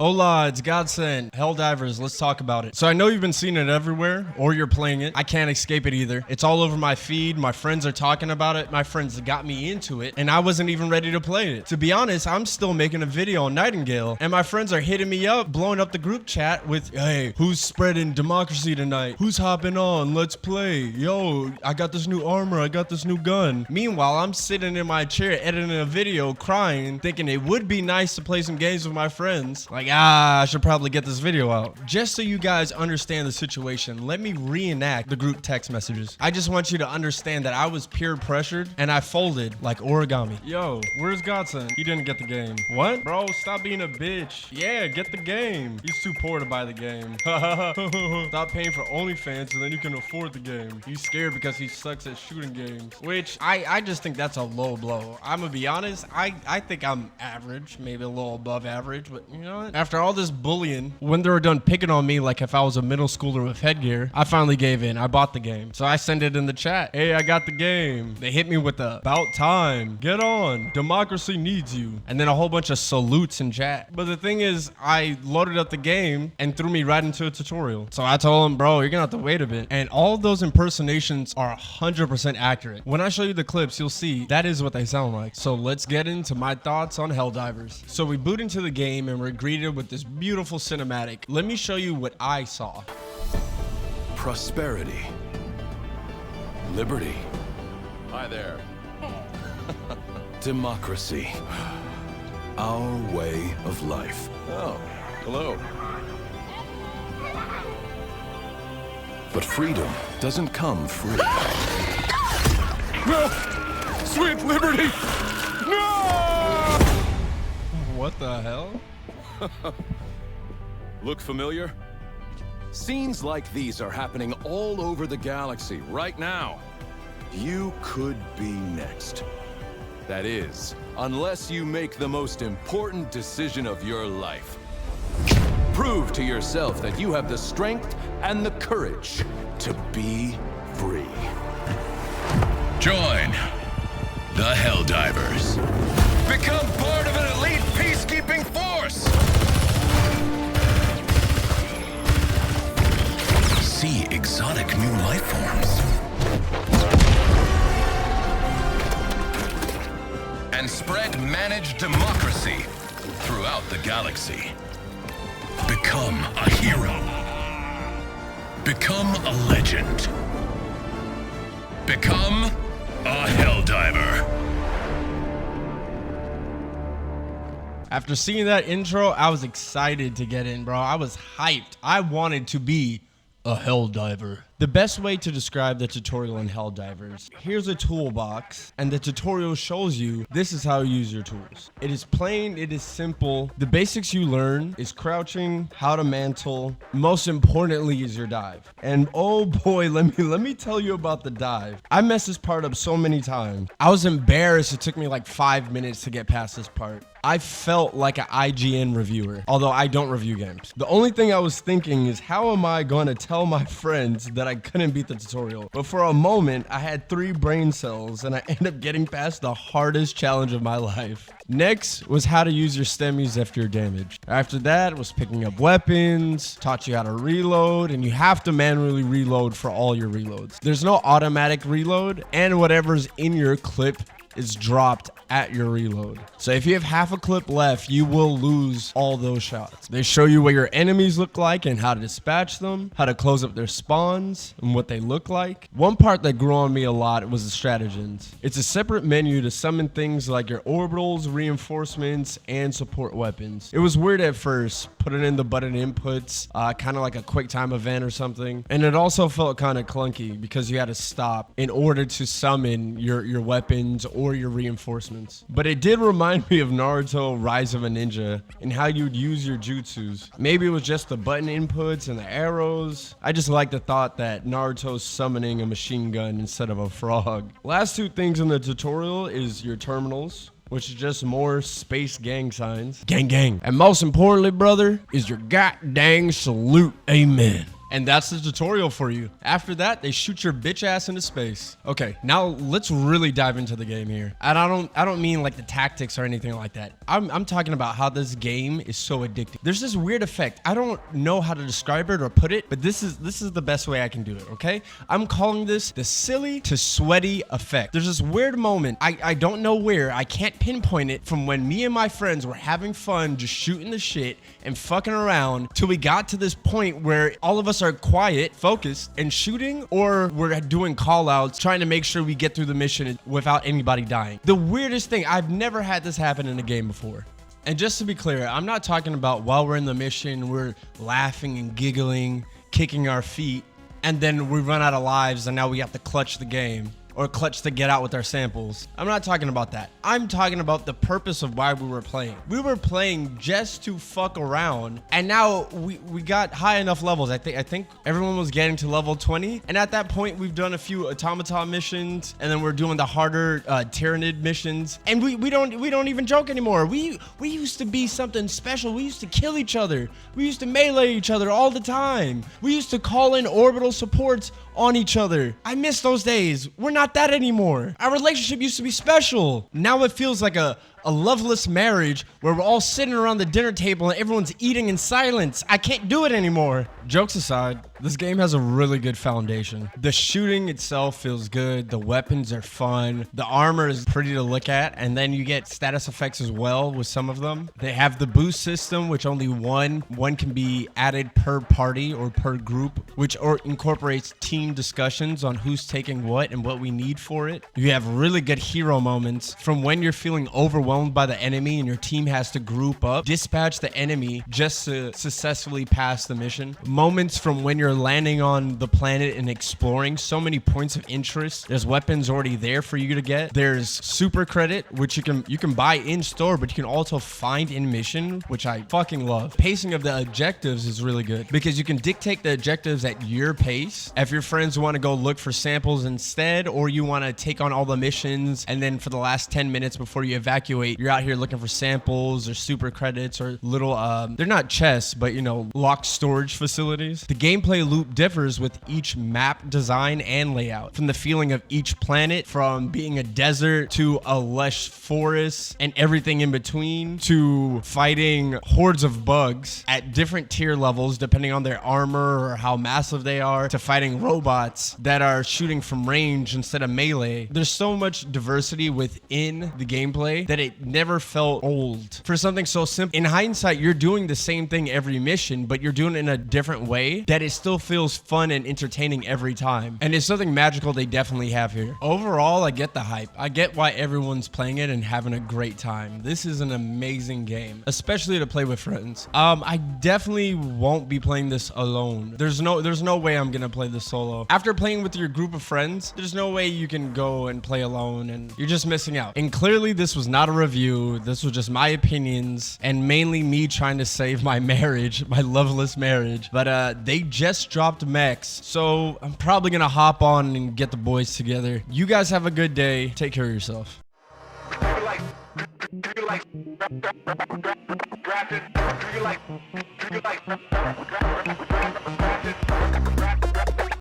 Hola, it's Godsend. Helldivers, let's talk about it. So I know you've been seeing it everywhere, or you're playing it. I can't escape it either. It's all over my feed. My friends are talking about it. My friends got me into it, and I wasn't even ready to play it. To be honest, I'm still making a video on Nightingale, and my friends are hitting me up, blowing up the group chat with, hey, who's spreading democracy tonight? Who's hopping on? Let's play. Yo, I got this new armor. I got this new gun. Meanwhile, I'm sitting in my chair editing a video, crying, thinking it would be nice to play some games with my friends. Like, I should probably get this video out. Just so you guys understand the situation, let me reenact the group text messages. I just want you to understand that I was peer pressured and I folded like origami. Yo, where's Godson? He didn't get the game. What? Bro, stop being a bitch. Yeah, get the game. He's too poor to buy the game. Stop paying for OnlyFans and then you can afford the game. He's scared because he sucks at shooting games. Which, I just think that's a low blow. I'm gonna be honest, I think I'm average, maybe a little above average, but you know what? After all this bullying, when they were done picking on me like if I was a middle schooler with headgear, I finally gave in. I bought the game. So I sent it in the chat. Hey, I got the game. They hit me with the about time. Get on. Democracy needs you. And then a whole bunch of salutes in chat. But the thing is, I loaded up the game and threw me right into a tutorial. So I told him, bro, you're gonna have to wait a bit. And all of those impersonations are 100% accurate. When I show you the clips, you'll see that is what they sound like. So let's get into my thoughts on Helldivers. So we boot into the game and we're greeted with this beautiful cinematic. Let me show you what I saw. Prosperity. Liberty. Hi there. Democracy. Our way of life. Oh, hello. But freedom doesn't come free. No! Sweet liberty! No! What the hell? Look familiar? Scenes like these are happening all over the galaxy right now. You could be next. That is, unless you make the most important decision of your life. Prove to yourself that you have the strength and the courage to be free. Join the Helldivers. Become part of an elite peacekeeping force. See exotic new life forms. And spread managed democracy throughout the galaxy. Become a hero. Become a legend. Become a Helldiver. After seeing that intro, I was excited to get in, bro. I was hyped. I wanted to be a Helldiver. The best way to describe the tutorial in Helldivers, here's a toolbox, and the tutorial shows you this is how you use your tools. It is plain, it is simple. The basics you learn is crouching, how to mantle, most importantly is your dive. And oh boy, let me tell you about the dive. I messed this part up so many times. I was embarrassed it took me like 5 minutes to get past this part. I felt like an IGN reviewer, although I don't review games. The only thing I was thinking is how am I going to tell my friends that I couldn't beat the tutorial? But for a moment, I had 3 brain cells and I ended up getting past the hardest challenge of my life. Next was how to use your stemmies after your damage. After that was picking up weapons, taught you how to reload, and you have to manually reload for all your reloads. There's no automatic reload, and whatever's in your clip is dropped at your reload. So if you have half a clip left, you will lose all those shots. They show you what your enemies look like and how to dispatch them, how to close up their spawns and what they look like. One part that grew on me a lot was the stratagems. It's a separate menu to summon things like your orbitals, reinforcements, and support weapons. It was weird at first, putting in the button inputs, kind of like a quick time event or something. And it also felt kind of clunky because you had to stop in order to summon your weapons or your reinforcements. But it did remind me of Naruto Rise of a Ninja and how you'd use your jutsus. Maybe it was just the button inputs and the arrows. I just like the thought that Naruto's summoning a machine gun instead of a frog. Last 2 things in the tutorial is your terminals, which is just more space gang signs. Gang gang. And most importantly, brother, is your goddamn salute. Amen. And that's the tutorial for you. After that, they shoot your bitch ass into space. Okay, now let's really dive into the game here. And I don't mean like the tactics or anything like that. I'm talking about how this game is so addictive. There's this weird effect. I don't know how to describe it or put it, but this is the best way I can do it, okay? I'm calling this the silly to sweaty effect. There's this weird moment. I don't know where. I can't pinpoint it from when me and my friends were having fun just shooting the shit and fucking around till we got to this point where all of us are quiet, focused, and shooting, or we're doing call outs, trying to make sure we get through the mission without anybody dying. The weirdest thing, I've never had this happen in a game before. And just to be clear, I'm not talking about while we're in the mission, we're laughing and giggling, kicking our feet, and then we run out of lives and now we have to clutch the game. Or clutch to get out with our samples. I'm not talking about that. I'm talking about the purpose of why we were playing. We were playing just to fuck around, and now we got high enough levels. I think everyone was getting to level 20, and at that point we've done a few automaton missions, and then we're doing the harder Tyrannid missions, and we don't even joke anymore. We used to be something special. We used to kill each other. We used to melee each other all the time. We used to call in orbital supports on each other. I miss those days. We're not that anymore. Our relationship used to be special. Now it feels like a loveless marriage where we're all sitting around the dinner table and everyone's eating in silence. I can't do it anymore. Jokes aside, this game has a really good foundation. The shooting itself feels good. The weapons are fun. The armor is pretty to look at. And then you get status effects as well with some of them. They have the boost system, which only one can be added per party or per group, which incorporates team discussions on who's taking what and what we need for it. You have really good hero moments from when you're feeling overwhelmed by the enemy and your team has to group up, dispatch the enemy just to successfully pass the mission. Moments from when you're landing on the planet and exploring, so many points of interest. There's weapons already there for you to get. There's super credit, which you can buy in store, but you can also find in mission, which I fucking love. Pacing of the objectives is really good because you can dictate the objectives at your pace. If your friends want to go look for samples instead, or you want to take on all the missions, and then for the last 10 minutes before you evacuate, you're out here looking for samples or super credits or little, they're not chests, but you know, locked storage facilities. The gameplay loop differs with each map design and layout, from the feeling of each planet, from being a desert to a lush forest and everything in between, to fighting hordes of bugs at different tier levels depending on their armor or how massive they are, to fighting robots that are shooting from range instead of melee. There's so much diversity within the gameplay that it never felt old. For something so simple, in hindsight, you're doing the same thing every mission, but you're doing it in a different way that it still feels fun and entertaining every time. And it's something magical they definitely have here. Overall, I get the hype. I get why everyone's playing it and having a great time. This is an amazing game, especially to play with friends. I definitely won't be playing this alone. There's no way I'm gonna play this solo. After playing with your group of friends, there's no way you can go and play alone, and you're just missing out. And clearly this was not a review. This was just my opinions and mainly me trying to save my marriage, my loveless marriage. But they just dropped mechs, so I'm probably gonna hop on and get the boys together. You guys have a good day. Take care of yourself. Do you like